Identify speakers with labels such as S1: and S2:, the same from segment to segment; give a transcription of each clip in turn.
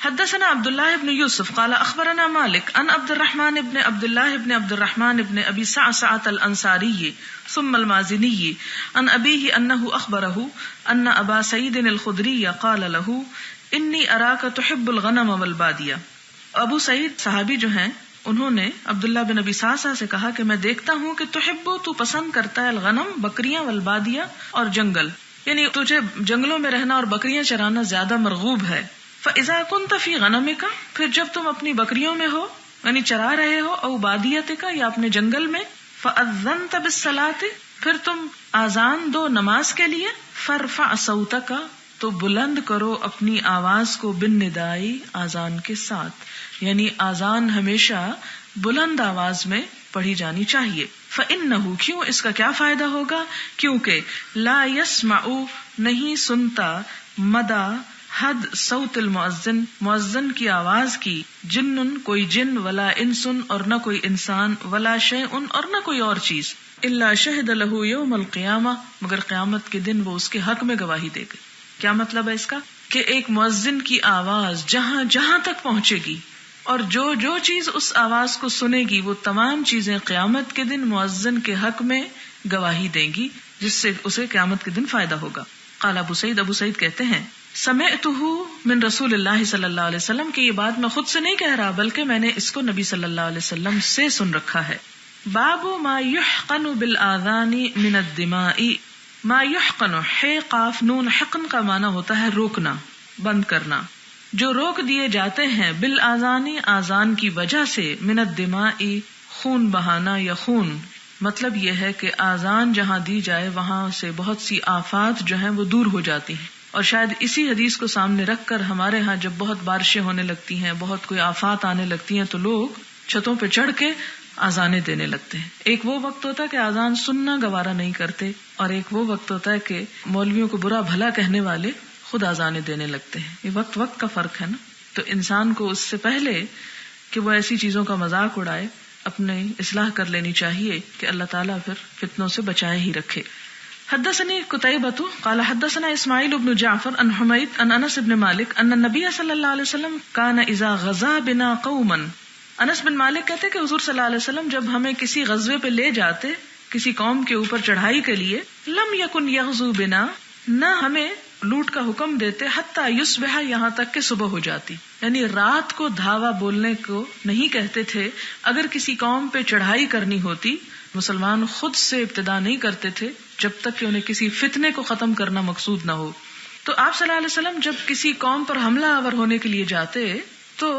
S1: حدثنا عبد الله بن يوسف قال اخبرنا مالك عن عبد الرحمن بن عبد الله بن عبد الرحمن بن ابي سعسعة الانصاري ثم المازني عن ابيه انه اخبره ان ابا سعيد الخدري قال له انی اراک تحب الغنم والبادیہ. ابو سعید صحابی جو ہیں انہوں نے عبداللہ بن ابی سعسع سے کہا کہ میں دیکھتا ہوں کہ تحب تو پسند کرتا ہے الغنم بکریاں والبادیہ اور جنگل، یعنی تجھے جنگلوں میں رہنا اور بکریاں چرانا زیادہ مرغوب ہے. فاذا كنت في غنمك، پھر جب تم اپنی بکریوں میں ہو یعنی چرا رہے ہو، او بادیتک یا اپنے جنگل میں، فاذنت بالصلاۃ، پھر تم اذان دو نماز کے لیے، فارفع صوتک، تو بلند کرو اپنی آواز کو، بالندائی اذان کے ساتھ، یعنی اذان ہمیشہ بلند آواز میں پڑھی جانی چاہیے. فإنہ، کیوں، اس کا کیا فائدہ ہوگا، کیونکہ لا يسمع، نہیں سنتا، مدى حد صوت المؤذن، مؤذن کی آواز کی، جن، کوئی جن، ولا انسن، اور نہ کوئی انسان، ولا شیء، اور نہ کوئی اور چیز، الا شہد له یوم القیامہ، مگر قیامت کے دن وہ اس کے حق میں گواہی دے گی. کیا مطلب ہے اس کا، کہ ایک مؤذن کی آواز جہاں جہاں تک پہنچے گی اور جو جو چیز اس آواز کو سنے گی، وہ تمام چیزیں قیامت کے دن مؤذن کے حق میں گواہی دیں گی، جس سے اسے قیامت کے دن فائدہ ہوگا. قال ابو سعید کہتے ہیں سمعتہ من رسول اللہ صلی اللہ علیہ وسلم، کہ یہ بات میں خود سے نہیں کہہ رہا بلکہ میں نے اس کو نبی صلی اللہ علیہ وسلم سے سن رکھا ہے. باب ما یحقن بالاذان من الدماء. ما یحقن، ہے قاف نون، حقن کا معنی ہوتا ہے روکنا، بند کرنا. جو روک دیے جاتے ہیں بالاذان، اذان کی وجہ سے، من الدماء، خون بہانا یا خون. مطلب یہ ہے کہ اذان جہاں دی جائے وہاں سے بہت سی آفات جو ہیں وہ دور ہو جاتی ہیں. اور شاید اسی حدیث کو سامنے رکھ کر ہمارے ہاں جب بہت بارشیں ہونے لگتی ہیں، بہت کوئی آفات آنے لگتی ہیں، تو لوگ چھتوں پہ چڑھ کے اذانیں دینے لگتے ہیں. ایک وہ وقت ہوتا ہے کہ اذان سننا گوارا نہیں کرتے، اور ایک وہ وقت ہوتا ہے کہ مولویوں کو برا بھلا کہنے والے خود اذانیں دینے لگتے ہیں. یہ وقت کا فرق ہے نا. تو انسان کو اس سے پہلے کہ وہ ایسی چیزوں کا مذاق اڑائے، اپنے اصلاح کر لینی چاہیے کہ اللہ تعالیٰ پھر فتنوں سے بچائے ہی رکھے. حدثني قتيبة قال حدثنا اسماعيل بن جعفر عن حميد عن انس بن مالك ان النبي صلى الله عليه وسلم كان اذا غزا بنا قوما. انس بن مالک کہتے کہ حضور صلی اللہ علیہ وسلم جب ہمیں کسی غزوے پہ لے جاتے، کسی قوم کے اوپر چڑھائی کے لیے، لم يكن يغزو بنا، نہ ہمیں لوٹ کا حکم دیتے، حتی یصبح، یہاں تک کہ صبح ہو جاتی. یعنی رات کو دھاوا بولنے کو نہیں کہتے تھے. اگر کسی قوم پہ چڑھائی کرنی ہوتی، مسلمان خود سے ابتدا نہیں کرتے تھے جب تک کہ انہیں کسی فتنے کو ختم کرنا مقصود نہ ہو. تو آپ صلی اللہ علیہ وسلم جب کسی قوم پر حملہ آور ہونے کے لیے جاتے تو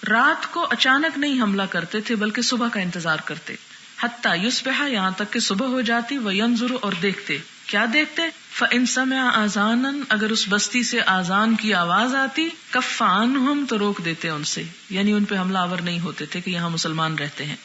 S1: رات کو اچانک نہیں حملہ کرتے تھے بلکہ صبح کا انتظار کرتے. حتی یصبح، یہاں تک کہ صبح ہو جاتی. وینظر، اور دیکھتے. کیا دیکھتے؟ فإن سمع آذانا، اگر اس بستی سے آذان کی آواز آتی، کف عنہم، تو روک دیتے ان سے، یعنی ان پہ حملہ آور نہیں ہوتے تھے کہ یہاں مسلمان رہتے ہیں.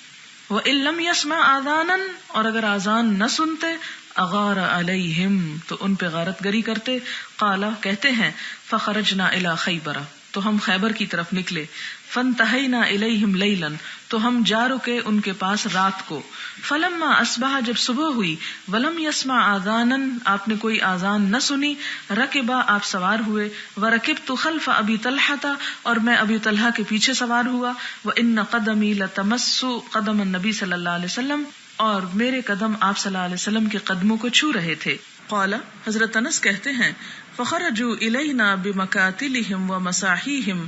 S1: وإن لم يسمع آذانا، اور اگر آذان نہ سنتے، اغار علیہم، تو ان پہ غارت گری کرتے. قال، کہتے ہیں فخرجنا الی خیبر، تو ہم خیبر کی طرف نکلے. فانتہینا الیہم لیلا، تو ہم جا رکے ان کے پاس رات کو. فلما اصبح، جب صبح ہوئی، ولم یسمع آذانا، آپ نے کوئی آذان نہ سنی. رکبا، آپ سوار ہوئے. ورکبت خلف ابی طلحہ، اور میں ابی طلحہ کے پیچھے سوار ہوا. وان قدمی لتمس قدم النبی صلی اللہ علیہ وسلم، اور میرے قدم آپ صلی اللہ علیہ وسلم کے قدموں کو چھو رہے تھے. قال، حضرت انس کہتے ہیں فخرجوا الینا بمکاتلہم ومساحیہم،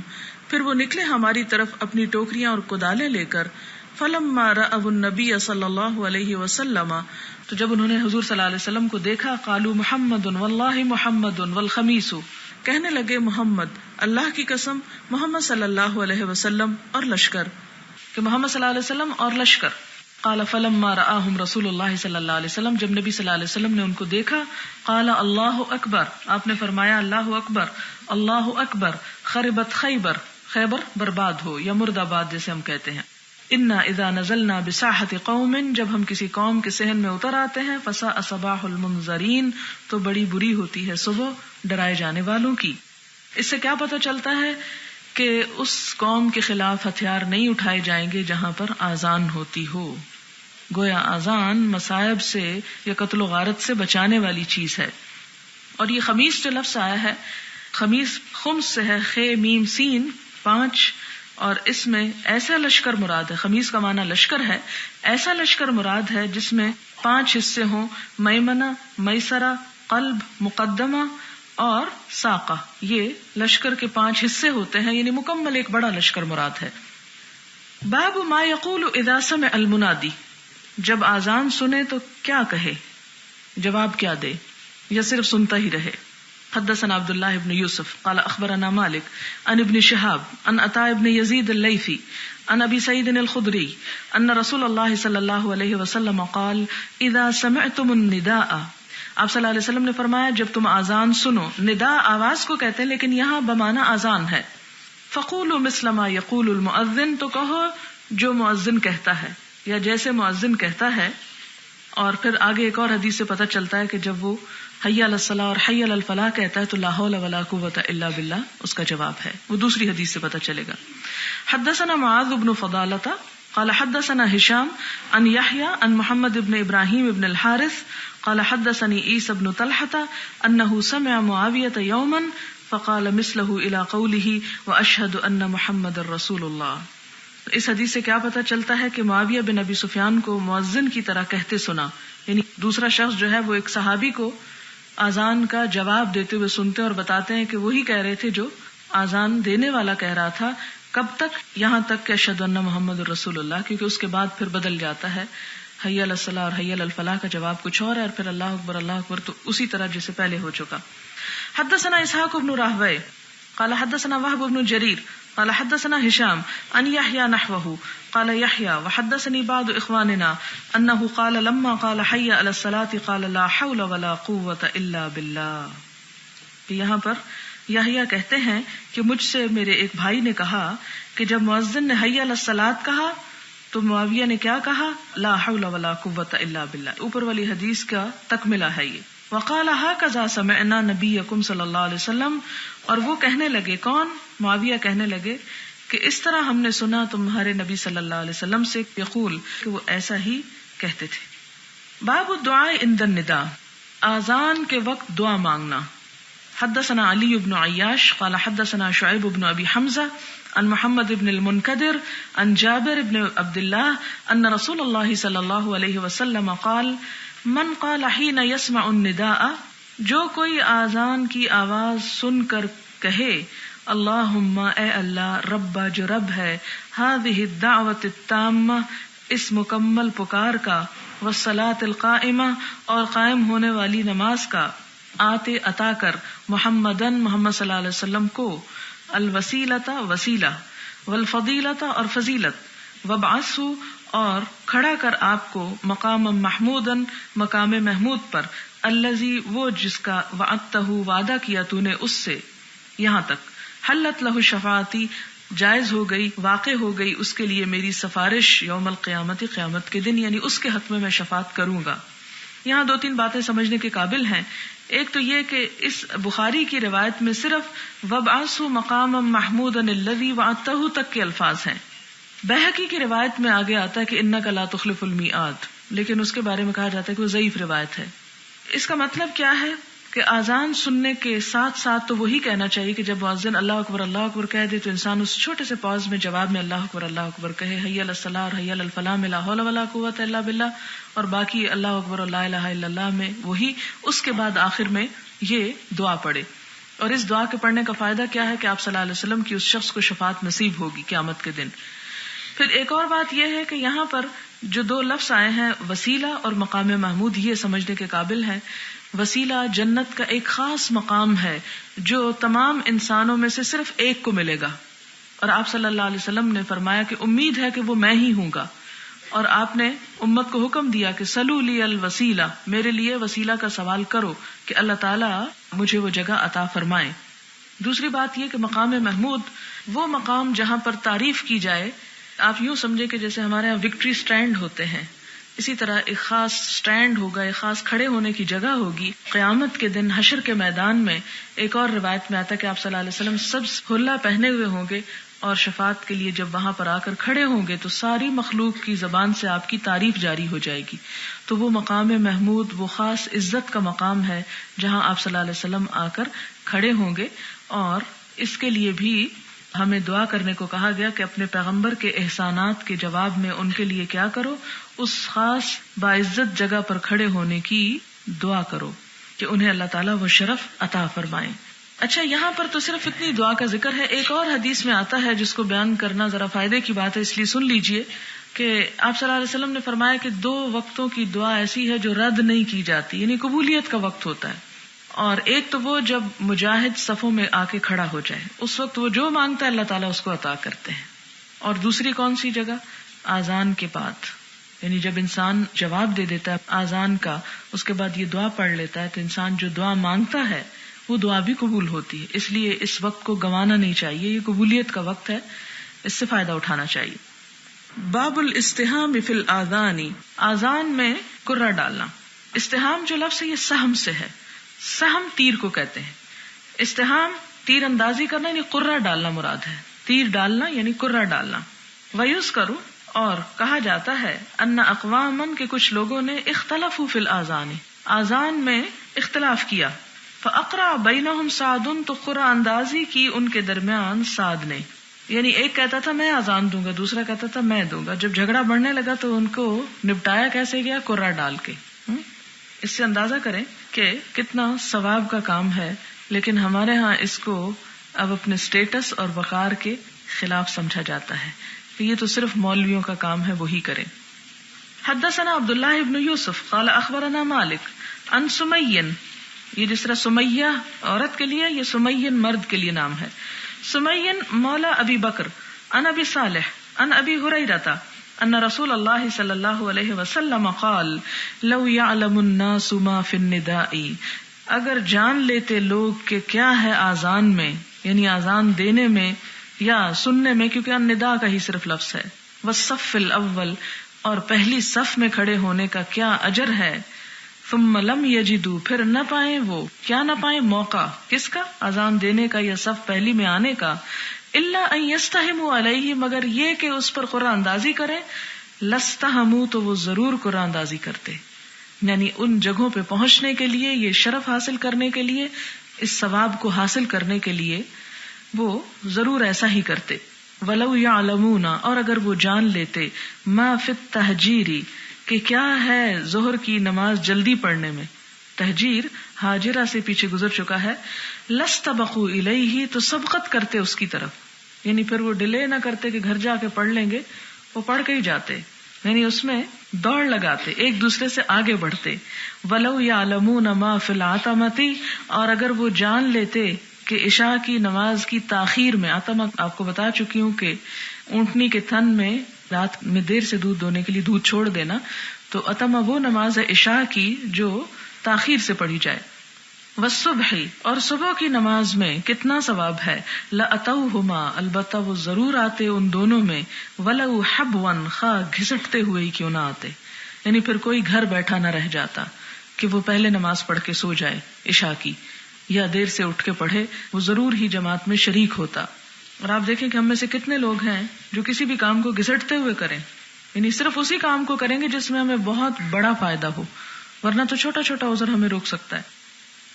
S1: پھر وہ نکلے ہماری طرف اپنی ٹوکریاں اور کدالیں لے کر. فلما رأوا النبی صلی اللہ علیہ وسلم، تو جب انہوں نے حضور صلی اللہ علیہ وسلم کو دیکھا، قالوا محمد واللہ محمد والخمیس، کہنے لگے محمد، اللہ کی قسم، محمد صلی اللہ علیہ وسلم اور لشکر، کہ محمد صلی اللہ علیہ وسلم اور لشکر. قال فلما رآہم رسول اللہ صلی اللہ علیہ وسلم، جب نبی صلی اللہ علیہ وسلم نے ان کو دیکھا، قال اللہ اکبر، آپ نے فرمایا اللہ اکبر، اللہ اکبر، خربت خیبر، خیبر برباد ہو یا مرد آباد جیسے ہم کہتے ہیں. انا اذا نزلنا بساحت قوم، جب ہم کسی قوم کے صحن میں اتر آتے ہیں، فساء صباح المنذرین، تو بڑی بری ہوتی ہے صبح ڈرائے جانے والوں کی. اس سے کیا پتہ چلتا ہے کہ اس قوم کے خلاف ہتھیار نہیں اٹھائے جائیں گے جہاں پر آذان ہوتی ہو. گویا آذان مصائب سے یا قتل و غارت سے بچانے والی چیز ہے. اور یہ خمیس جو لفظ آیا ہے، خمیس خمس سے ہے، خے میم سین، 5، اور اس میں ایسا لشکر مراد ہے، خمیس کا معنی لشکر ہے، ایسا لشکر مراد ہے جس میں 5 حصے ہوں، میمنہ، میسرہ، قلب، مقدمہ اور ساقہ. یہ لشکر کے 5 حصے ہوتے ہیں، یعنی مکمل ایک بڑا لشکر مراد ہے. باب ما یقول اذا سمع المنادی، جب اذان سنے تو کیا کہے، جواب کیا دے یا صرف سنتا ہی رہے. حدثنا عبد الله بن يوسف قال اخبرنا مالك عن ابن شهاب عن عطاء بن يزيد الليثي عن ابي سعيد الخدري ان رسول الله صلى الله عليه وسلم قال اذا سمعتم النداء، آپ صلی اللہ علیہ وسلم نے فرمایا جب تم اذان سنو، ندا آواز کو کہتے ہیں لیکن یہاں بمعنی اذان ہے. فقولوا مثل ما يقول المؤذن، تو کہو جو مؤذن کہتا ہے یا جیسے مؤذن کہتا ہے. اور پھر آگے ایک اور حدیث سے پتہ چلتا ہے کہ جب وہ حی علی الصلاۃ اور حی علی الفلاح کہتا ہے تو لا حول ولا قوۃ الا باللہ اس کا جواب ہے. وہ دوسری حدیث سے پتہ چلے گا. حدثنا معاذ بن فضالة قال حدثنا هشام عن يحيى عن محمد بن ابراہیم بن الحارث قال حدثني عيسى بن طلحة انه سمع معاوية يوما فقال مثله الى قوله واشهد ان محمد رسول اللہ. اس حدیث سے کیا پتہ چلتا ہے کہ معاویہ بن ابی سفیان کو مؤذن کی طرح کہتے سنا، یعنی دوسرا شخص جو ہے وہ ایک صحابی کو اذان کا جواب دیتے ہوئے سنتے اور بتاتے ہیں کہ وہی کہہ رہے تھے جو اذان دینے والا کہہ رہا تھا. کب تک؟ یہاں تک کہ اشہد ان محمد رسول اللہ، کیونکہ اس کے بعد پھر بدل جاتا ہے، حی علی الصلاۃ اور حی علی الفلاح کا جواب کچھ اور ہے اور پھر اللہ اکبر تو اسی طرح جیسے پہلے ہو چکا. حدثنا اسحاق بن راہوے قال حدثنا وهب بن جرير قال حدثنا هشام عن يحيى نحوه قال يحيى وحدثني بعض اخواننا انه قال لما قال حي على الصلاة قال لا حول ولا قوة الا بالله. یہاں پر یحییٰ کہتے ہیں کہ مجھ سے میرے ایک بھائی نے کہا کہ جب مؤذن نے حی علی الصلاة کہا تو معاویہ نے کیا کہا؟ لا حول ولا قوة الا بالله. اوپر والی حدیث کا تکملہ ہے یہ. وقال هكذا سمعنا نبيكم صلی اللہ علیہ وسلم، اور وہ کہنے لگے، کون؟ معاویہ کہنے لگے کہ اس طرح ہم نے سنا تمہارے نبی صلی اللہ علیہ وسلم سے یقول، کہ وہ ایسا ہی کہتے تھے. باب الدعاء عند النداء، اذان کے وقت دعا مانگنا. حدثنا علی بن عیاش قال حدثنا شعیب بن ابی حمزہ عن محمد بن المنکدر عن جابر بن عبد اللہ ان رسول اللہ صلی اللہ علیہ وسلم قال من قال حين يسمع النداء، جو کوئی اذان کی آواز سن کر کہے اللہم اے اللہ، رب جو رب ہے، هذه الدعوة التامة اس مکمل پکار کا، والصلاة القائمة اور قائم ہونے والی نماز کا، آتے عطا کر، محمدن محمد صلی اللہ علیہ وسلم کو، الوسیلۃ وسیلہ، والفضیلۃ اور فضیلت، وابعثہ اور کھڑا کر آپ کو، مقام محمودن مقام محمود پر، الذی وہ جس کا وعدتہ وعدہ کیا تو نے اس سے، یہاں تک. حلت لہ شفاعتی جائز ہو گئی، واقع ہو گئی اس کے لیے میری سفارش، یوم القیامت قیامت کے دن، یعنی اس کے حق میں شفاعت کروں گا. یہاں 2-3 باتیں سمجھنے کے قابل ہیں. ایک تو یہ کہ اس بخاری کی روایت میں صرف وابعثہ مقام محمودا الذی وعدتہ تک کے الفاظ ہیں. بہقی کی روایت میں آگے آتا ہے کہ انک لا تخلف المیعاد، لیکن اس کے بارے میں کہا جاتا ہے کہ وہ ضعیف روایت ہے. اس کا مطلب کیا ہے کہ اذان سننے کے ساتھ ساتھ تو وہی کہنا چاہیے کہ جب مؤذن اللہ اکبر کہہ دے تو انسان اس چھوٹے سے پاز میں جواب میں اللہ اکبر کہے، حی علی الصلاۃ اور حی علی الفلاح میں لا حول ولا قوۃ الا باللہ، اور باقی اللہ اکبر اور لا الہ الا اللہ میں وہی. اس کے بعد آخر میں یہ دعا پڑھے. اور اس دعا کے پڑھنے کا فائدہ کیا ہے کہ آپ صلی اللہ علیہ وسلم کی اس شخص کو شفاعت نصیب ہوگی قیامت کے دن. پھر ایک اور بات یہ ہے کہ یہاں پر جو 2 لفظ آئے ہیں وسیلہ اور مقام محمود، یہ سمجھنے کے قابل ہے. وسیلہ جنت کا ایک خاص مقام ہے جو تمام انسانوں میں سے صرف ایک کو ملے گا، اور آپ صلی اللہ علیہ وسلم نے فرمایا کہ امید ہے کہ وہ میں ہی ہوں گا. اور آپ نے امت کو حکم دیا کہ سلو لی الوسیلہ، میرے لیے وسیلہ کا سوال کرو کہ اللہ تعالیٰ مجھے وہ جگہ عطا فرمائے. دوسری بات یہ کہ مقام محمود وہ مقام جہاں پر تعریف کی جائے. آپ یوں سمجھے کہ جیسے ہمارے یہاں وکٹری سٹینڈ ہوتے ہیں، اسی طرح ایک خاص سٹینڈ ہوگا، ایک خاص کھڑے ہونے کی جگہ ہوگی. قیامت کے دن حشر کے میدان میں ایک اور روایت میں آتا ہے کہ آپ صلی اللہ علیہ وسلم سب حلہ پہنے ہوئے ہوں گے اور شفاعت کے لیے جب وہاں پر آ کر کھڑے ہوں گے تو ساری مخلوق کی زبان سے آپ کی تعریف جاری ہو جائے گی. تو وہ مقام محمود وہ خاص عزت کا مقام ہے جہاں آپ صلی اللہ علیہ وسلم آ کر کھڑے ہوں گے. اور اس کے لیے بھی ہمیں دعا کرنے کو کہا گیا کہ اپنے پیغمبر کے احسانات کے جواب میں ان کے لیے کیا کرو، اس خاص باعزت جگہ پر کھڑے ہونے کی دعا کرو کہ انہیں اللہ تعالیٰ وہ شرف عطا فرمائے. اچھا، یہاں پر تو صرف اتنی دعا کا ذکر ہے. ایک اور حدیث میں آتا ہے جس کو بیان کرنا ذرا فائدے کی بات ہے، اس لیے سن لیجئے کہ آپ صلی اللہ علیہ وسلم نے فرمایا کہ 2 وقتوں کی دعا ایسی ہے جو رد نہیں کی جاتی، یعنی قبولیت کا وقت ہوتا ہے. اور ایک تو وہ جب مجاہد صفوں میں آ کے کھڑا ہو جائے، اس وقت وہ جو مانگتا ہے اللہ تعالیٰ اس کو عطا کرتے ہیں. اور دوسری کون سی جگہ؟ آذان کے بعد، یعنی جب انسان جواب دے دیتا ہے آذان کا، اس کے بعد یہ دعا پڑھ لیتا ہے، تو انسان جو دعا مانگتا ہے وہ دعا بھی قبول ہوتی ہے. اس لیے اس وقت کو گنوانا نہیں چاہیے، یہ قبولیت کا وقت ہے، اس سے فائدہ اٹھانا چاہیے. باب الاستہام فی الاذان، آذان میں کرہ ڈالنا. استہام جو لفظ ہے یہ سہم سے ہے، سہم تیر کو کہتے ہیں. استہام تیر اندازی کرنا یعنی کرہ ڈالنا مراد ہے، تیر ڈالنا یعنی کرہ ڈالنا. وَيُذْكَرُ، اور کہا جاتا ہے، ان اقوامن کے کچھ لوگوں نے اختلفوا فی الاذان، آذان میں اختلاف کیا. فَأَقْرَعَ بَيْنَهُمْ سَعْدٌ، تو قرآن اندازی کی ان کے درمیان سعد نے، یعنی ایک کہتا تھا میں آذان دوں گا، دوسرا کہتا تھا میں دوں گا. جب جھگڑا بڑھنے لگا تو ان کو نپٹایا کیسے گیا؟ قرہ ڈال کے. اس سے اندازہ کریں کہ کتنا ثواب کا کام ہے، لیکن ہمارے ہاں اس کو اب اپنے سٹیٹس اور وقار کے خلاف سمجھا جاتا ہے کہ یہ تو صرف مولویوں کا کام ہے، وہی کریں. حدثنا عبداللہ ابن یوسف قال اخبرنا مالک عن سمین، یہ جس طرح سمیہ عورت کے لیے، یہ سمین مرد کے لیے نام ہے. سمین مولا ابی بکر عن ابی صالح عن ابی ہریرہ ان رسول اللہ صلی اللہ علیہ وسلم قال لو يعلم الناس ما في النداء، اگر جان لیتے لوگ کہ کیا ہے آذان میں، یعنی آذان دینے میں یا سننے میں، کیونکہ النداء کا ہی صرف لفظ ہے. والصف الاول، اور پہلی صف میں کھڑے ہونے کا کیا اجر ہے. ثم لم یجدوا، پھر نہ پائیں وہ، کیا نہ پائیں؟ موقع. کس کا؟ آذان دینے کا یا صف پہلی میں آنے کا. الا ان یستہموا علیہ، مگر یہ کہ اس پر قرآن اندازی کریں. لستہموا، تو وہ ضرور قرآن اندازی کرتے، یعنی ان جگہوں پہ پہنچنے کے لیے، یہ شرف حاصل کرنے کے لیے، اس ثواب کو حاصل کرنے کے لیے وہ ضرور ایسا ہی کرتے. ولو یعلمون، اور اگر وہ جان لیتے، ما فی التہجیر، کہ کیا ہے ظہر کی نماز جلدی پڑھنے میں. تہجیر حاجرہ سے پیچھے گزر چکا ہے. لستبقوا الیہ، تو سبقت کرتے اس کی طرف، یعنی پھر وہ ڈیلے نہ کرتے کہ گھر جا کے پڑھ لیں گے، وہ پڑھ کے ہی جاتے، یعنی اس میں دوڑ لگاتے، ایک دوسرے سے آگے بڑھتے. ولو یعلمون ما فی العتمۃ، اور اگر وہ جان لیتے کہ عشاء کی نماز کی تاخیر میں، عتمہ آپ کو بتا چکی ہوں کہ اونٹنی کے تھن میں رات میں دیر سے دودھ دونے کے لیے دودھ چھوڑ دینا، تو عتمہ وہ نماز ہے عشاء کی جو تاخیر سے پڑھی جائے. والصبح، اور صبح کی نماز میں کتنا ثواب ہے. لاتوہما، البتہ وہ ضرور آتے ان دونوں میں. ولو حبوا، خواہ گھسٹتے ہوئے ہی کیوں نہ آتے، یعنی پھر کوئی گھر بیٹھا نہ رہ جاتا کہ وہ پہلے نماز پڑھ کے سو جائے عشاء کی، یا دیر سے اٹھ کے پڑھے، وہ ضرور ہی جماعت میں شریک ہوتا. اور آپ دیکھیں کہ ہم میں سے کتنے لوگ ہیں جو کسی بھی کام کو گھسٹتے ہوئے کریں، یعنی صرف اسی کام کو کریں گے جس میں ہمیں بہت بڑا فائدہ ہو، ورنہ تو چھوٹا چھوٹا عذر ہمیں روک سکتا ہے.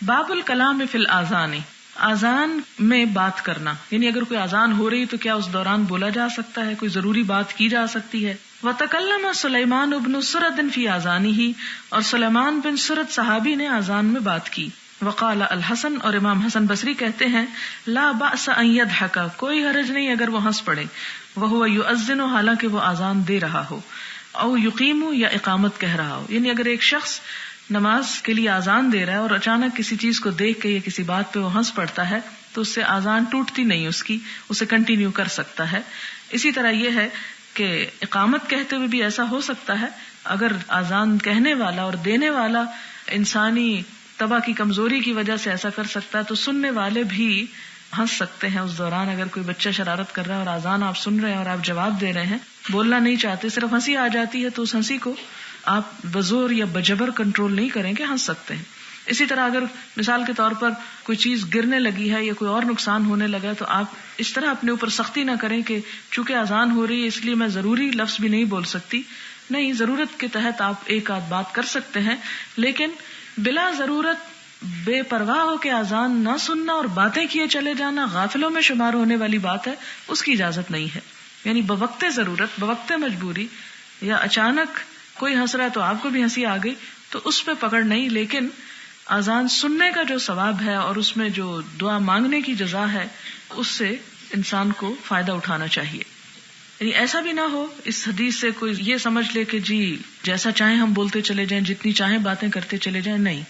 S1: باب الکلام فی الاذان، آذان میں بات کرنا، یعنی اگر کوئی آذان ہو رہی تو کیا اس دوران بولا جا سکتا ہے، کوئی ضروری بات کی جا سکتی ہے. وتکلم سلیمان بن سرد فی اذانہ، اور سلیمان بن سرد صحابی نے آذان میں بات کی. وقال الحسن، اور امام حسن بصری کہتے ہیں، لا بأس ان یضحک، کوئی حرج نہیں اگر وہ ہنس پڑے. وہو یؤذن، حالانکہ وہ آذان دے رہا ہو. او یقیم، یا اقامت کہہ رہا ہو، یعنی اگر ایک شخص نماز کے لیے آذان دے رہا ہے اور اچانک کسی چیز کو دیکھ کے یا کسی بات پہ وہ ہنس پڑتا ہے تو اس سے آذان ٹوٹتی نہیں، اس کی اسے کنٹینیو کر سکتا ہے. اسی طرح یہ ہے کہ اقامت کہتے ہوئے بھی ایسا ہو سکتا ہے، اگر آذان کہنے والا اور دینے والا انسانی طبع کی کمزوری کی وجہ سے ایسا کر سکتا ہے تو سننے والے بھی ہنس سکتے ہیں اس دوران. اگر کوئی بچہ شرارت کر رہا ہے اور آذان آپ سن رہے ہیں اور آپ جواب دے رہے ہیں، بولنا نہیں چاہتے، صرف ہنسی آ جاتی ہے، تو اس ہنسی کو آپ بزور یا بجبر کنٹرول نہیں کریں کہ ہنس سکتے ہیں. اسی طرح اگر مثال کے طور پر کوئی چیز گرنے لگی ہے یا کوئی اور نقصان ہونے لگا تو آپ اس طرح اپنے اوپر سختی نہ کریں کہ چونکہ اذان ہو رہی ہے اس لیے میں ضروری لفظ بھی نہیں بول سکتی. نہیں، ضرورت کے تحت آپ ایک آدھ بات کر سکتے ہیں، لیکن بلا ضرورت بے پرواہ ہو کے اذان نہ سننا اور باتیں کیے چلے جانا غافلوں میں شمار ہونے والی بات ہے، اس کی اجازت نہیں ہے. یعنی بوقت ضرورت، بوقت مجبوری، یا اچانک کوئی ہنس رہا ہے تو آپ کو بھی ہنسی آ گئی تو اس پہ پکڑ نہیں، لیکن اذان سننے کا جو ثواب ہے اور اس میں جو دعا مانگنے کی جزا ہے اس سے انسان کو فائدہ اٹھانا چاہیے. یعنی ایسا بھی نہ ہو اس حدیث سے کوئی یہ سمجھ لے کہ جی جیسا چاہیں ہم بولتے چلے جائیں، جتنی چاہیں باتیں کرتے چلے جائیں. نہیں،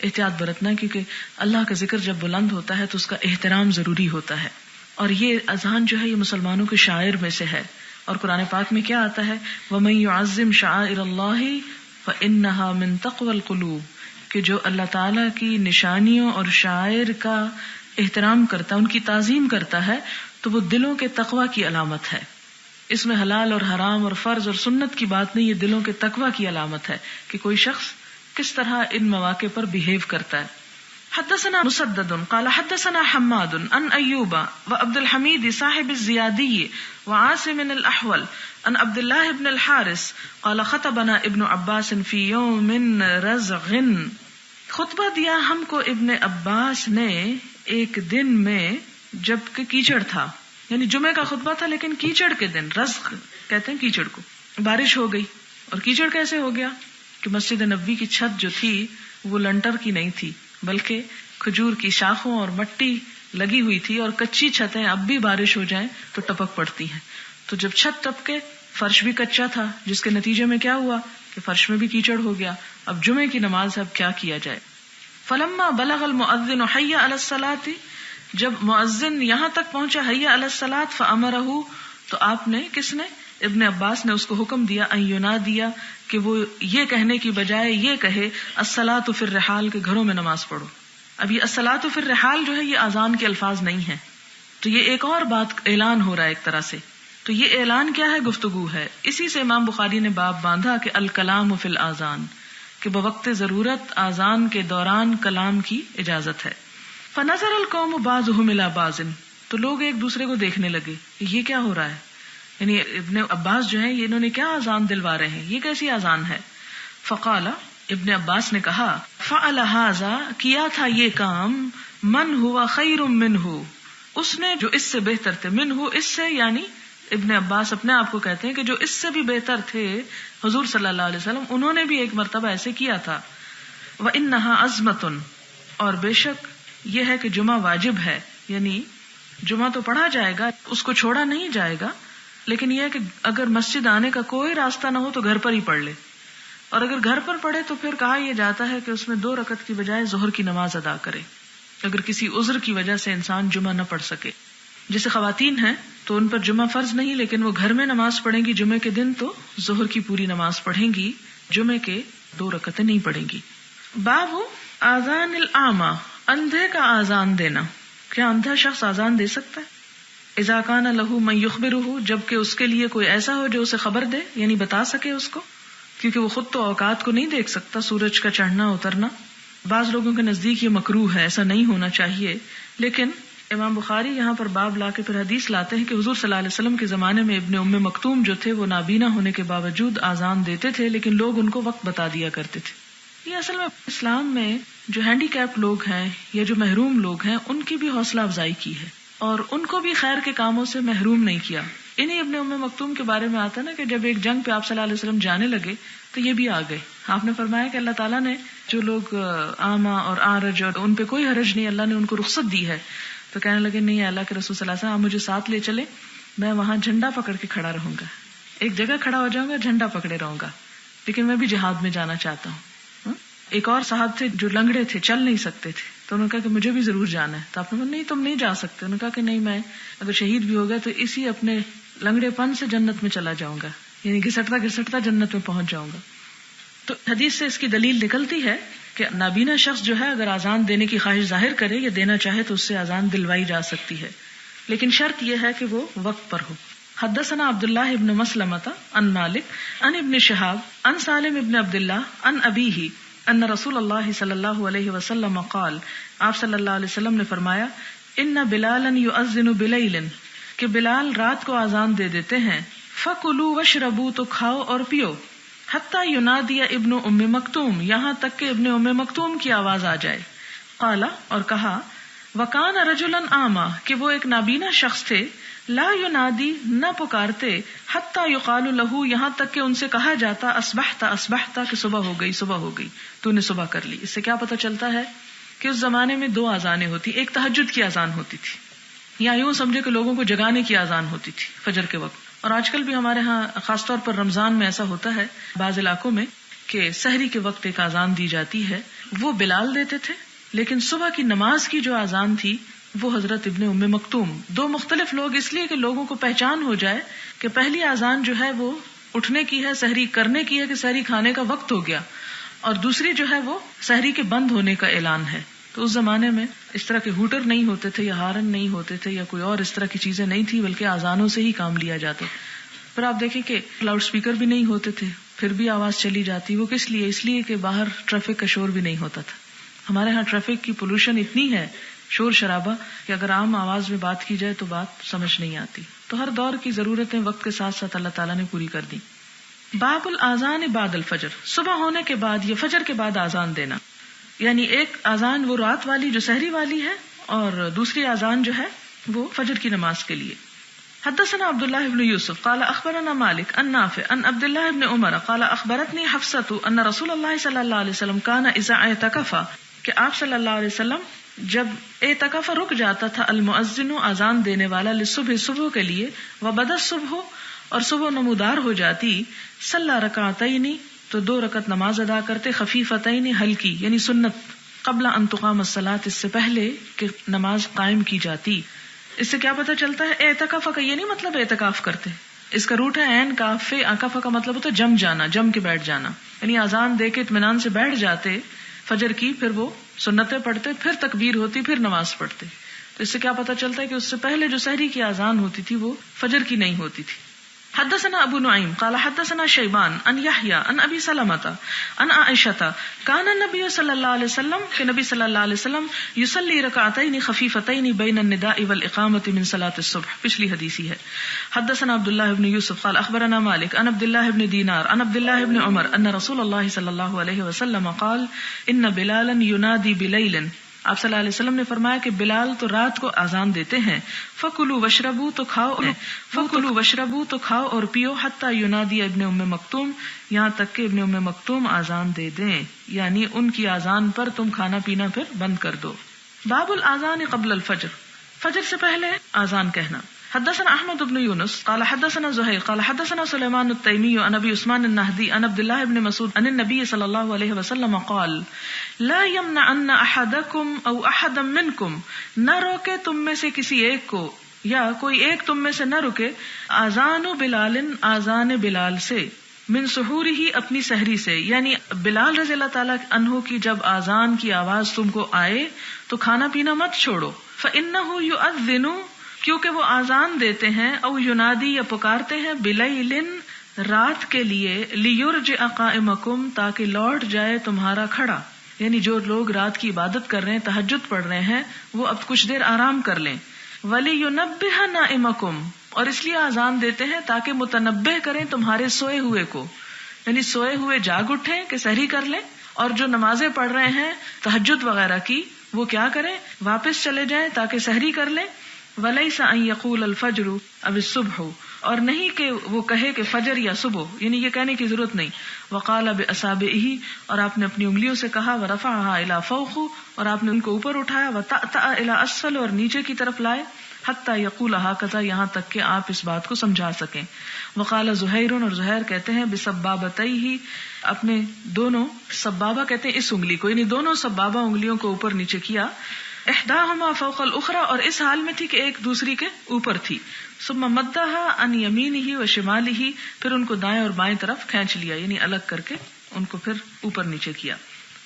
S1: احتیاط برتنا، کیونکہ اللہ کا ذکر جب بلند ہوتا ہے تو اس کا احترام ضروری ہوتا ہے. اور یہ اذان جو ہے یہ مسلمانوں کے شاعر میں سے ہے. اور قرآن پاک میں کیا آتا ہے؟ وَمَن يُعَظِّمْ شَعَائِرَ اللَّهِ فَإِنَّهَا مِن تَقْوَى الْقُلُوبِ، کہ جو اللہ تعالیٰ کی نشانیوں اور شاعر کا احترام کرتا ہے، ان کی تعظیم کرتا ہے، تو وہ دلوں کے تقوی کی علامت ہے. اس میں حلال اور حرام اور فرض اور سنت کی بات نہیں، یہ دلوں کے تقوی کی علامت ہے کہ کوئی شخص کس طرح ان مواقع پر بہیو کرتا ہے. حدثنا مسدد قال حدثنا حماد عن ایوب وعبد الحمید صاحب الزیادی وعاصم الاحول عن عبد الله بن الحارث قال خطبنا ابن عباس في يوم رزغ، خطبہ دیا ہم کو ابن عباس نے ایک دن میں جب کہ کیچڑ تھا. یعنی جمعہ کا خطبہ تھا لیکن کیچڑ کے دن، رزق کہتے ہیں کیچڑ کو. بارش ہو گئی. اور کیچڑ کیسے ہو گیا کہ مسجد نبوی کی چھت جو تھی وہ لنٹر کی نہیں تھی بلکہ کھجور کی شاخوں اور مٹی لگی ہوئی تھی، اور کچی چھتیں اب بھی بارش ہو جائیں تو ٹپک پڑتی ہیں. تو جب چھت ٹپکے فرش بھی کچا تھا، جس کے نتیجے میں کیا ہوا کہ فرش میں بھی کیچڑ ہو گیا. اب جمعے کی نماز اب کیا کیا جائے؟ فلما بلغ المؤذن حی علی الصلاۃ، جب مؤذن یہاں تک پہنچا حی علی الصلاۃ، فامرہ، تو آپ نے، کس نے؟ ابن عباس نے اس کو حکم دیا، ان ینادیا، کہ وہ یہ کہنے کی بجائے یہ کہے الصلاۃ فی الرحال، کہ گھروں میں نماز پڑھو. اب یہ الصلاۃ فی الرحال جو ہے یہ اذان کے الفاظ نہیں ہیں، تو یہ ایک اور بات اعلان ہو رہا ہے ایک طرح سے. تو یہ اعلان کیا ہے؟ گفتگو ہے. اسی سے امام بخاری نے باب باندھا کہ الکلام فی الاذان، کہ بوقت ضرورت اذان کے دوران کلام کی اجازت ہے. فنظر القوم بعضهم الى بعض، تو لوگ ایک دوسرے کو دیکھنے لگے کہ یہ کیا ہو رہا ہے. یعنی ابن عباس جو ہیں یہ انہوں نے کیا اذان دلوا رہے ہیں، یہ کیسی اذان ہے. فقال، ابن عباس نے کہا، فعل هذا، کیا تھا یہ کام، من ہوا خیر منہ، اس نے جو اس سے بہتر تھے، منہ اس سے، یعنی ابن عباس اپنے آپ کو کہتے ہیں کہ جو اس سے بھی بہتر تھے حضور صلی اللہ علیہ وسلم، انہوں نے بھی ایک مرتبہ ایسے کیا تھا. وَإِنَّهَا عَزْمَةٌ، اور بے شک یہ ہے کہ جمعہ واجب ہے، یعنی جمعہ تو پڑھا جائے گا، اس کو چھوڑا نہیں جائے گا، لیکن یہ ہے کہ اگر مسجد آنے کا کوئی راستہ نہ ہو تو گھر پر ہی پڑھ لے، اور اگر گھر پر پڑھے تو پھر کہا یہ جاتا ہے کہ اس میں 2 رکعت کی بجائے ظہر کی نماز ادا کرے اگر کسی عذر کی وجہ سے انسان جمعہ نہ پڑھ سکے. جیسے خواتین ہیں تو ان پر جمعہ فرض نہیں، لیکن وہ گھر میں نماز پڑھیں گی جمعے کے دن تو ظہر کی پوری نماز پڑھیں گی، جمعے کے 2 رکعتیں نہیں پڑھیں گی. باب آذان الاعمی، اندھے کا آذان دینا. کیا اندھا شخص آذان دے سکتا ہے؟ اذا کان لہ من یخبرہ، جبکہ اس کے لیے کوئی ایسا ہو جو اسے خبر دے، یعنی بتا سکے اس کو، کیونکہ وہ خود تو اوقات کو نہیں دیکھ سکتا، سورج کا چڑھنا اترنا. بعض لوگوں کے نزدیک یہ مکروہ ہے، ایسا نہیں ہونا چاہیے، لیکن امام بخاری یہاں پر باب لا کے پھر حدیث لاتے ہیں کہ حضور صلی اللہ علیہ وسلم کے زمانے میں ابن ام مکتوم جو تھے وہ نابینا ہونے کے باوجود آذان دیتے تھے، لیکن لوگ ان کو وقت بتا دیا کرتے تھے. یہ اصل میں اسلام میں جو ہینڈی کیپ لوگ ہیں یا جو محروم لوگ ہیں ان کی بھی حوصلہ افزائی کی ہے اور ان کو بھی خیر کے کاموں سے محروم نہیں کیا. انہیں ابن ام مکتوم کے بارے میں آتا ہے نا کہ جب ایک جنگ پہ آپ صلی اللہ علیہ وسلم جانے لگے تو یہ بھی آ گئے. آپ نے فرمایا کہ اللہ تعالیٰ نے جو لوگ اعمى اور اعرج اور ان پہ کوئی حرج نہیں، اللہ نے ان کو رخصت دی ہے. تو کہنے لگے نہیں اللہ کے رسول صلی اللہ علیہ وسلم آپ مجھے ساتھ لے چلے، میں وہاں جھنڈا پکڑ کے کھڑا رہوں گا، ایک جگہ کھڑا ہو جاؤں گا، جھنڈا پکڑے رہوں گا، لیکن میں بھی جہاد میں جانا چاہتا ہوں. ایک اور صاحب تھے جو لنگڑے تھے، چل نہیں سکتے تھے، تو انہوں نے کہا کہ مجھے بھی ضرور جانا ہے. تو آپ نے کہا نہیں تم نہیں جا سکتے. انہوں نے کہا کہ نہیں میں اگر شہید بھی ہو گیا تو اسی اپنے لنگڑے پن سے جنت میں چلا جاؤں گا، یعنی گھسٹتا گھسٹتا جنت میں پہنچ جاؤں گا. تو حدیث سے اس کی دلیل نکلتی ہے کہ نابینا شخص جو ہے اگر اذان دینے کی خواہش ظاہر کرے یا دینا چاہے تو اس سے اذان دلوائی جا سکتی ہے، لیکن شرط یہ ہے کہ وہ وقت پر ہو. حدثنا عبداللہ ابن مسلمۃ عن مالک عن ابن شہاب عن سالم ابن عبداللہ عن ابیہ ان رسول اللہ صلی اللہ علیہ وسلم قال، آپ صلی اللہ علیہ وسلم نے فرمایا، ان بلالا یؤذن بلیل، کہ بلال رات کو اذان دے دیتے ہیں، فکلوا واشربوا، تو کھاؤ اور پیو، حتی ینادی ابن ام مکتوم، یہاں تک کہ ابن ام مکتوم کی آواز آ جائے. قال اور کہا وکان رجلا اعمی کہ وہ ایک نابینا شخص تھے، لا ینادی نہ پکارتے، حتی یقال لہ یہاں تک کہ ان سے کہا جاتا اصبحت اصبحت کہ صبح ہو گئی صبح ہو گئی، تو نے صبح کر لی۔ اس سے کیا پتہ چلتا ہے کہ اس زمانے میں 2 اذانیں ہوتی، ایک تہجد کی اذان ہوتی تھی، یا یوں سمجھے کہ لوگوں کو جگانے کی اذان ہوتی تھی فجر کے وقت، اور آج کل بھی ہمارے ہاں خاص طور پر رمضان میں ایسا ہوتا ہے بعض علاقوں میں کہ سحری کے وقت ایک اذان دی جاتی ہے، وہ بلال دیتے تھے، لیکن صبح کی نماز کی جو اذان تھی وہ حضرت ابن ام مکتوم۔ 2 مختلف لوگ، اس لیے کہ لوگوں کو پہچان ہو جائے کہ پہلی اذان جو ہے وہ اٹھنے کی ہے، سحری کرنے کی ہے کہ سحری کھانے کا وقت ہو گیا، اور دوسری جو ہے وہ سحری کے بند ہونے کا اعلان ہے۔ تو اس زمانے میں اس طرح کے ہوٹر نہیں ہوتے تھے، یا ہارن نہیں ہوتے تھے، یا کوئی اور اس طرح کی چیزیں نہیں تھی، بلکہ اذانوں سے ہی کام لیا جاتا۔ پھر آپ دیکھیں کہ لاؤڈ سپیکر بھی نہیں ہوتے تھے، پھر بھی آواز چلی جاتی۔ وہ کس لیے؟ اس لیے کہ باہر ٹریفک کا شور بھی نہیں ہوتا تھا۔ ہمارے ہاں ٹریفک کی پولوشن اتنی ہے، شور شرابہ، کہ اگر عام آواز میں بات کی جائے تو بات سمجھ نہیں آتی۔ تو ہر دور کی ضرورتیں وقت کے ساتھ ساتھ اللہ تعالیٰ نے پوری کر دی۔ باب الاذان بعد الفجر، صبح ہونے کے بعد یا فجر کے بعد اذان دینا، یعنی ایک اذان وہ رات والی جو سحری والی ہے، اور دوسری اذان جو ہے وہ فجر کی نماز کے لیے۔ حدثنا عبداللہ بن یوسف قال اخبرنا مالک عن نافع عن عبداللہ بن عمر قال اخبرتنی حفصۃ ان رسول اللہ صلی اللہ علیہ وسلم کان اذا اعتکف، کہ آپ صلی اللہ علیہ وسلم جب اعتکاف رک جاتا تھا، المؤذن اذان دینے والا، للصبح صبح کے لیے، وبدا الصبح اور صبح نمودار ہو جاتی، صلی رکعتین تو 2 رکعت نماز ادا کرتے، خفیفتین ہلکی یعنی سنت، قبل ان تقام الصلاۃ اس سے پہلے کہ نماز قائم کی جاتی۔ اس سے کیا پتہ چلتا ہے؟ اعتکاف کا یہ نہیں مطلب اعتکاف کرتے، اس کا روٹ ہے عین کاف، اعتکاف کا مطلب ہوتا ہے جم جانا، جم کے بیٹھ جانا، یعنی اذان دے کے اطمینان سے بیٹھ جاتے فجر کی، پھر وہ سنتیں پڑھتے، پھر تکبیر ہوتی، پھر نماز پڑھتے۔ تو اس سے کیا پتہ چلتا ہے کہ اس سے پہلے جو سحری کی اذان ہوتی تھی وہ فجر کی نہیں ہوتی تھی۔ حدثنا ابو نعیم قال حدثنا شیبان عن یحیی عن ابی سلمۃ عن عائشہ کان النبی صلی اللہ علیہ وسلم، کہ نبی صلی اللہ علیہ وسلم یصلی رکعتین خفیفتین بین النداء والاقامۃ من صلاۃ الصبح، پچھلی حدیثی ہے۔ حدثنا عبداللہ بن یوسف قال اخبرنا مالک عن عبداللہ بن دینار عن عبداللہ بن عمر ان رسول اللہ صلی اللہ علیہ وسلم قال ان بلالا ینادی بلیل، آپ صلی اللہ علیہ وسلم نے فرمایا کہ بلال تو رات کو اذان دیتے ہیں، فکلوا واشربوا تو کھاؤ اور پیو، حتی ینادی ابن ام مکتوم یہاں تک کہ ابن ام مکتوم اذان دے دیں، یعنی ان کی اذان پر تم کھانا پینا پھر بند کر دو۔ باب الاذان قبل الفجر، فجر سے پہلے اذان کہنا۔ حدثنا احمد بن یونس قال حدثنا زہیر قال حدثنا سلیمان التیمی عن ابی عثمان النہدی عن عبداللہ بن مسعود عن النبی صلی اللہ علیہ وسلم قال لا یمنعن احدکم او احدا منکم، نہ روکے تم میں سے کسی ایک کو، یا کوئی ایک تم میں سے نہ رکے، اذان بلال، اذان بلال سے، من سحور ہی اپنی سحری سے، یعنی بلال رضی اللہ تعالیٰ عنہ کی جب اذان کی آواز تم کو آئے تو کھانا پینا مت چھوڑو، فإنہ یؤذن، کیونکہ وہ اذان دیتے ہیں، او ینادی یا پکارتے ہیں، بلیل رات کے لیے، لیرجع قائمکم تاکہ لوٹ جائے تمہارا کھڑا، یعنی جو لوگ رات کی عبادت کر رہے ہیں، تہجد پڑھ رہے ہیں، وہ اب کچھ دیر آرام کر لیں، وَلِيُنَبِّهَ نَائِمَكُمْ، اور اس لیے اذان دیتے ہیں تاکہ متنبہ کریں تمہارے سوئے ہوئے کو، یعنی سوئے ہوئے جاگ اٹھیں کہ سحری کر لیں، اور جو نمازیں پڑھ رہے ہیں تہجد وغیرہ کی وہ کیا کریں، واپس چلے جائیں تاکہ سحری کر لیں۔ وَلَيْسَ أَن يَقُولَ الْفَجْرُ أَوِ الصُّبْحُ، اور نہیں کہ وہ کہے کہ فجر یا صبح، یعنی یہ کہنے کی ضرورت نہیں۔ وَقَالَ بِأَصَابِعِهِ، اور آپ نے اپنی انگلیوں سے کہا، وَرَفَعَهَا إِلَى فَوْقُ، اور آپ نے ان کو اوپر اٹھایا، وَتَأْتَأَ إِلَى أَسْفَلُ، اور نیچے کی طرف لائے، حَتَّى يَقُولَ هَكَذَا، یہاں تک کہ آپ اس بات کو سمجھا سکیں۔ وَقَالَ زُهَيْرٌ، اور زہیر کہتے ہیں، بِسَبَّابَتَيْهِ، اپنے دونوں، سبابہ کہتے ہیں اس انگلی کو، یعنی دونوں سبابہ انگلیوں کو اوپر نیچے کیا، احداہما فوق الاخرى، اور اس حال میں تھی کہ ایک دوسری کے اوپر تھی، ثم مدها عن یمینہ و شمالہ، پھر ان کو دائیں اور بائیں طرف کھینچ لیا، یعنی الگ کر کے ان کو پھر اوپر نیچے کیا،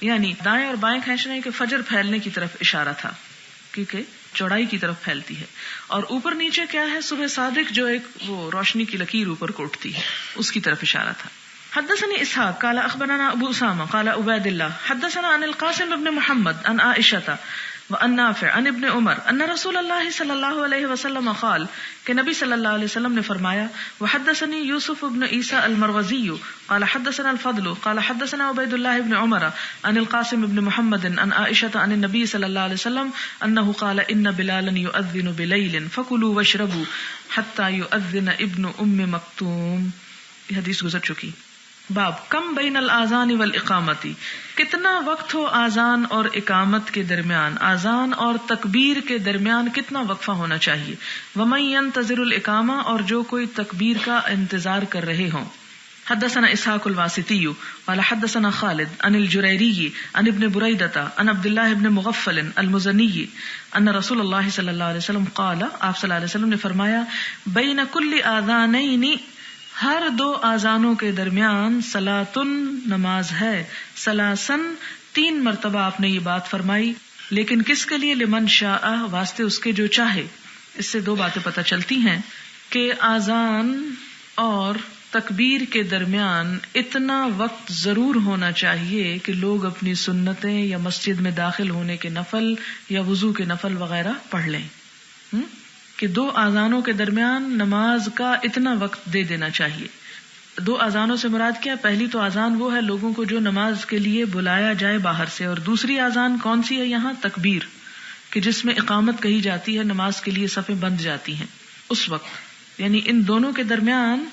S1: یعنی دائیں اور بائیں کھینچنے کے فجر پھیلنے کی طرف اشارہ تھا، کیونکہ چوڑائی کی طرف پھیلتی ہے، اور اوپر نیچے کیا ہے، صبح صادق جو ایک وہ روشنی کی لکیر اوپر کو اٹھتی ہے، اس کی طرف اشارہ تھا۔ حدثني اسحاق قال اخبرنا ابو اسامہ قال عبید اللہ حدثنا عن القاسم بن محمد عن عائشہ وعن نافع عن ابن عمر ان رسول اللہ صلی اللہ علیہ وسلم قال کہ نبی صلی اللہ علیہ وسلم نے فرمایا وحدثني يوسف بن عيسى المروزي قال حدثنا الفضل قال حدثنا عبيد الله بن عمر عن القاسم بن محمد عن عائشة عن النبي صلى الله عليه وسلم انه قال ان بلالا يؤذن بليل فكلوا واشربوا حتى يؤذن ابن مكتوم. یہ حدیث گزر چکی. باب کم بین الاذان والاقامتی، کتنا وقت ہو آذان اور اقامت کے درمیان، آذان اور تکبیر کے درمیان کتنا وقفہ ہونا چاہیے. ومن ينتظر الاقامہ، اور جو کوئی تکبیر کا انتظار کر رہے ہوں. حدثنا اسحاق الواسطی قال حدثنا خالد عن الجریری عن ابن بریدہ عن عبد الله بن مغفل المزنی ان رسول اللہ صلی اللہ علیہ وسلم قال، آپ صلی اللہ علیہ وسلم نے فرمایا بین کل آذانین، ہر دو آذانوں کے درمیان صلاتن، نماز ہے. ثلاثن، 3 مرتبہ آپ نے یہ بات فرمائی، لیکن کس کے لیے؟ لمن شاء، واسطے اس کے جو چاہے. اس سے 2 باتیں پتہ چلتی ہیں کہ آذان اور تکبیر کے درمیان اتنا وقت ضرور ہونا چاہیے کہ لوگ اپنی سنتیں یا مسجد میں داخل ہونے کے نفل یا وضو کے نفل وغیرہ پڑھ لیں. کہ 2 آذانوں کے درمیان نماز کا اتنا وقت دے دینا چاہیے. 2 آذانوں سے مراد کیا؟ پہلی تو آذان وہ ہے لوگوں کو جو نماز کے لیے بلایا جائے باہر سے، اور دوسری آذان کون سی ہے یہاں؟ تکبیر، کہ جس میں اقامت کہی جاتی ہے، نماز کے لیے صفیں بند جاتی ہیں اس وقت. یعنی ان دونوں کے درمیان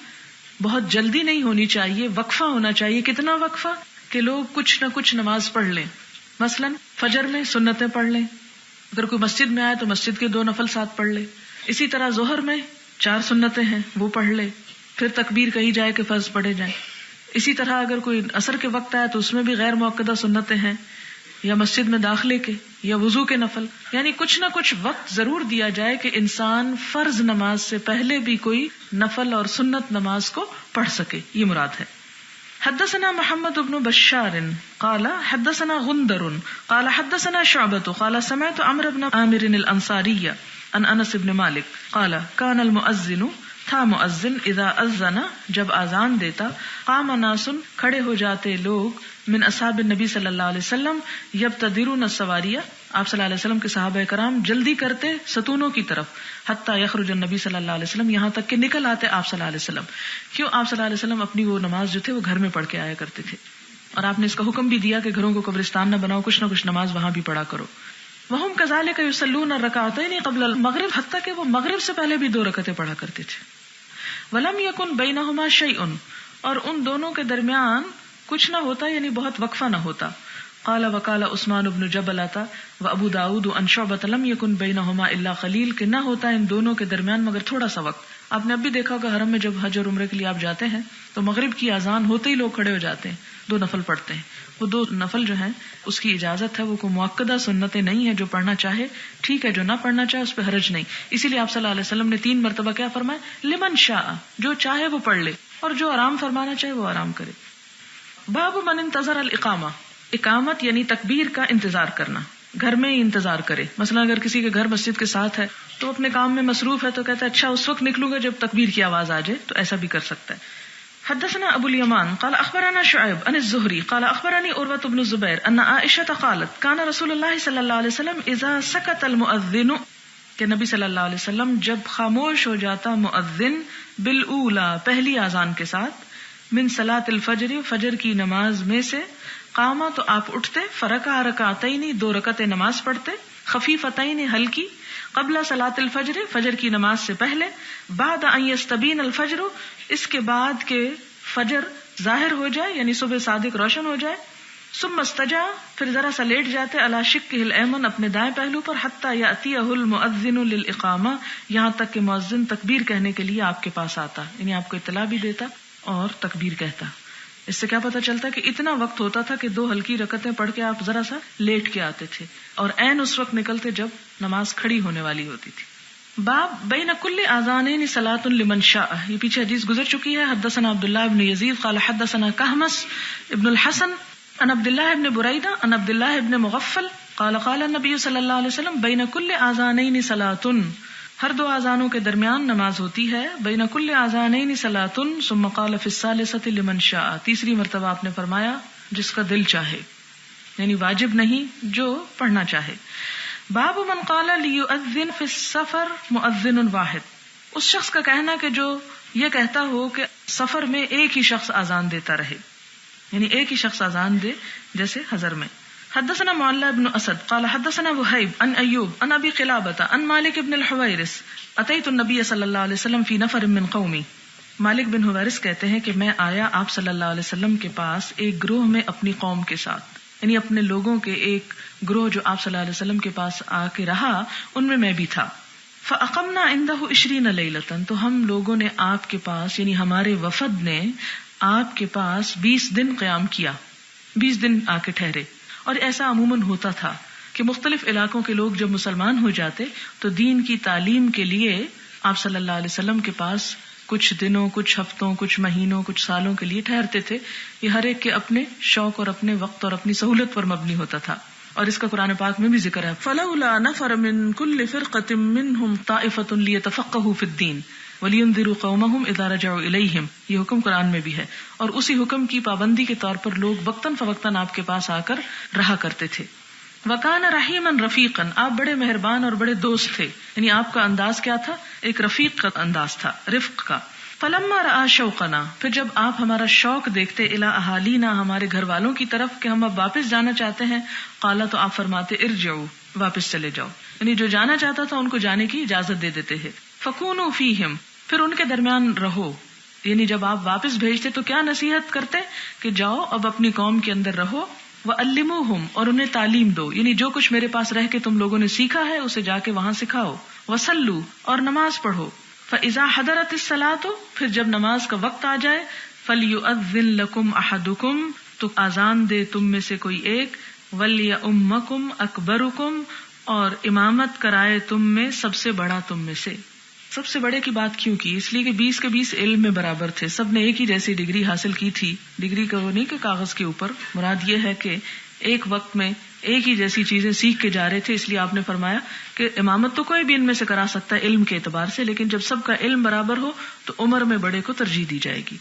S1: بہت جلدی نہیں ہونی چاہیے، وقفہ ہونا چاہیے. کتنا وقفہ؟ کہ لوگ کچھ نہ کچھ نماز پڑھ لیں. مثلا فجر میں سنتیں پڑھ لیں، اگر کوئی مسجد میں آئے تو مسجد کے 2 نفل ساتھ پڑھ لے. اسی طرح ظہر میں 4 سنتیں ہیں وہ پڑھ لے، پھر تکبیر کہی جائے کہ فرض پڑھے جائیں. اسی طرح اگر کوئی عصر کے وقت آئے تو اس میں بھی غیر موقدہ سنتیں ہیں، یا مسجد میں داخلے کے یا وضو کے نفل. یعنی کچھ نہ کچھ وقت ضرور دیا جائے کہ انسان فرض نماز سے پہلے بھی کوئی نفل اور سنت نماز کو پڑھ سکے. یہ مراد ہے. حدثنا محمد بن بشار قال حدثنا غندر قال حدثنا شعبة قال سمعت عمرو بن عامر الانصاری عن انس بن مالک قال كان المؤذن، تھا مؤذن، اذا اذن، جب اذان دیتا، قام ناس، کھڑے ہو جاتے لوگ، من اصحاب النبی صلی اللہ علیہ وسلم، یبتدرون السواریہ، آپ صلی اللہ علیہ وسلم کے صحابہ کرام جلدی کرتے ستونوں کی طرف، حتی یخرج النبی صلی اللہ علیہ وسلم، یہاں تک کہ نکل آتے آپ صلی اللہ علیہ وسلم. کیوں؟ آپ صلی اللہ علیہ وسلم اپنی وہ نماز جو تھے وہ گھر میں پڑھ کے آیا کرتے تھے، اور آپ نے اس کا حکم بھی دیا کہ گھروں کو قبرستان نہ بناؤ، کچھ نہ کچھ نماز وہاں بھی پڑھا کرو. وہم کذالک یصلون الرکعتین قبل المغرب، حتیٰ کہ وہ مغرب سے پہلے بھی 2 رکعتیں پڑھا کرتے تھے. ولم یکن بینہما شیء، اور ان دونوں کے درمیان کچھ نہ ہوتا، یعنی بہت وقفہ نہ ہوتا. قال وقال عثمان بن جبلۃ و ابو داؤد عن شعبۃ لم یکن بینہما الا قلیل، کہ نہ ہوتا ان دونوں کے درمیان مگر تھوڑا سا وقت. آپ نے اب بھی دیکھا ہوگا حرم میں جب حج اور عمرے کے لیے آپ جاتے ہیں تو مغرب کی اذان ہوتے ہی لوگ کھڑے ہو جاتے ہیں، 2 نفل پڑھتے ہیں. وہ 2 نفل جو ہیں اس کی اجازت ہے، وہ کوئی مؤکدہ سنتیں نہیں ہے. جو پڑھنا چاہے ٹھیک ہے، جو نہ پڑھنا چاہے اس پہ حرج نہیں. اسی لیے آپ صلی اللہ علیہ وسلم نے 3 مرتبہ کیا فرمایا؟ لمن شاء، جو چاہے وہ پڑھ لے، اور جو آرام فرمانا چاہے وہ آرام کرے. باب من انتظر الاقامہ، اقامت یعنی تکبیر کا انتظار کرنا، گھر میں ہی انتظار کرے. مثلا اگر کسی کے گھر مسجد کے ساتھ ہے تو اپنے کام میں مصروف ہے تو کہتا ہے اچھا اس وقت نکلوں گا جب تکبیر کی آواز آ جائے، تو ایسا بھی کر سکتا ہے. حدثنا ابو الیمان قال اخبرنا شعیب عن الزہری قال اخبرنی عروۃ بن الزبیر ان عائشہ قالت کان رسول اللہ صلی اللہ علیہ وسلم اذا سکت المؤذن، کہ نبی صلی اللہ علیہ وسلم جب خاموش ہو جاتا مؤذن، بالاولی، پہلی اذان کے ساتھ، من صلاۃ الفجر، فجر کی نماز میں سے، قاما، تو آپ اٹھتے، فرکع رکعتین، 2 رکعتیں نماز پڑھتے، خفیفتین، ہلکی، قبل صلاۃ الفجر، فجر کی نماز سے پہلے، بعد ان یستبین الفجر، اس کے بعد کہ فجر ظاہر ہو جائے یعنی صبح صادق روشن ہو جائے، ثم استجا، پھر ذرا سا لیٹ جاتے، علی شقہ الایمن، اپنے دائیں پہلو پر، حتی یاتیہ المؤذن للاقامہ، یہاں تک کہ مؤذن تکبیر کہنے کے لیے آپ کے پاس آتا، یعنی آپ کو اطلاع بھی دیتا اور تکبیر کہتا. اس سے کیا پتہ چلتا کہ اتنا وقت ہوتا تھا کہ 2 ہلکی رکعتیں پڑھ کے آپ ذرا سا لیٹ کے آتے تھے، اور عین اس وقت نکلتے جب نماز کھڑی ہونے والی ہوتی تھی. باب بین کل اذانین صلاۃ لمن شاء، یہ پیچھے حدیث گزر چکی ہے. حدثنا عبداللہ بن یزید قال حدثنا کہمس ابن الحسن عن عبداللہ بن بریدہ عن عبداللہ بن مغفل قال قال النبی صلی اللہ علیہ وسلم بین کل اذانین صلاۃ، ہر 2 اذانوں کے درمیان نماز ہوتی ہے. بین کل اذانین صلاۃ ثم قال فی الثالثۃ لمن شاء، تیسری مرتبہ آپ نے فرمایا جس کا دل چاہے، یعنی واجب نہیں، جو پڑھنا چاہے. باب من قال لیؤذن فی السفر مؤذن واحد، اس شخص کا کہنا کہ جو یہ کہتا ہو کہ سفر میں ایک ہی شخص اذان دیتا رہے، یعنی ایک ہی شخص اذان دے جیسے حضر میں. حدثنا معلى بن اسد قال حدثنا وهيب عن ايوب عن ابي قلابة عن مالك بن الحويرث اتيت النبي صلى الله عليه وسلم في نفر من قومي. مالک بن حویرث کہتے ہیں کہ میں آیا آپ صلی اللہ علیہ وسلم کے پاس ایک گروہ میں اپنی قوم کے ساتھ، یعنی اپنے لوگوں کے ایک گروہ جو آپ صلی اللہ علیہ وسلم کے پاس آ کے رہا، ان میں بھی تھا. فاقمنا عنده 20 لیلۃ، تو ہم لوگوں نے آپ کے پاس، یعنی ہمارے وفد نے آپ کے پاس 20 دن قیام کیا، 20 دن آ کے ٹھہرے. اور ایسا عموماً ہوتا تھا کہ مختلف علاقوں کے لوگ جب مسلمان ہو جاتے تو دین کی تعلیم کے لیے آپ صلی اللہ علیہ وسلم کے پاس کچھ دنوں، کچھ ہفتوں، کچھ مہینوں، کچھ سالوں کے لیے ٹھہرتے تھے. یہ ہر ایک کے اپنے شوق اور اپنے وقت اور اپنی سہولت پر مبنی ہوتا تھا، اور اس کا قرآن پاک میں بھی ذکر ہے. فَلَوْلَا نَفَرَ مِن كُلِّ فِرْقَةٍ مِّنْهُمْ طَائِفَةٌ لِيَتَفَقَّهُوا فِي الدِّينِ وَلِيُنذِرُوا قَوْمَهُمْ إِذَا رَجَعُوا إِلَيْهِمْ. یہ حکم قرآن میں بھی ہے، اور اسی حکم کی پابندی کے طور پر لوگ وقتاً فوقتاً آپ کے پاس آ کر رہا کرتے تھے. وَكَانَ رَحِيمًا رَفِيقًا، آپ بڑے مہربان اور بڑے دوست تھے، یعنی آپ کا انداز کیا تھا؟ ایک رفیق کا انداز تھا، رفق کا. فَلَمَّا رَأَى شَوْقَنَا، پھر جب آپ ہمارا شوق دیکھتے، إِلَىٰ أَهَالِينَا، ہمارے گھر والوں کی طرف کہ ہم اب واپس جانا چاہتے ہیں، قَالَ، تو آپ فرماتے ارجعوا، واپس چلے جاؤ، یعنی جو جانا چاہتا تھا ان کو جانے کی اجازت دے دیتے ہیں. فَكُونُوا فِيهِمْ، پھر ان کے درمیان رہو، یعنی جب آپ واپس بھیجتے تو کیا نصیحت کرتے کہ جاؤ اب اپنی قوم کے اندر رہو. وَعَلِّمُوهُمْ، اور انہیں تعلیم دو، یعنی جو کچھ میرے پاس رہ کے تم لوگوں نے سیکھا ہے اسے جا کے وہاں سکھاؤ. وَصَلُّوا، اور نماز پڑھو. فَإِذَا حَضَرَتِ الصَّلَاةُ، پھر جب نماز کا وقت آ جائے، فَلْيُؤَذِّن لَكُمْ أَحَدُكُمْ، تو آذان دے تم میں سے کوئی ایک، وَلْيَؤُمَّكُمْ أَكْبَرُكُمْ، اور امامت کرائے تم میں سب سے بڑا تم میں سے. سب سے بڑے کی بات کیوں کی؟ اس لیے کہ 20 کے 20 علم میں برابر تھے، سب نے ایک ہی جیسی ڈگری حاصل کی تھی. ڈگری کا وہ نہیں کہ کاغذ کے اوپر، مراد یہ ہے کہ ایک وقت میں ایک ہی جیسی چیزیں سیکھ کے جا رہے تھے. اس لیے آپ نے فرمایا کہ امامت تو کوئی بھی ان میں سے کرا سکتا ہے علم کے اعتبار سے، لیکن جب سب کا علم برابر ہو تو عمر میں بڑے کو ترجیح دی جائے گی.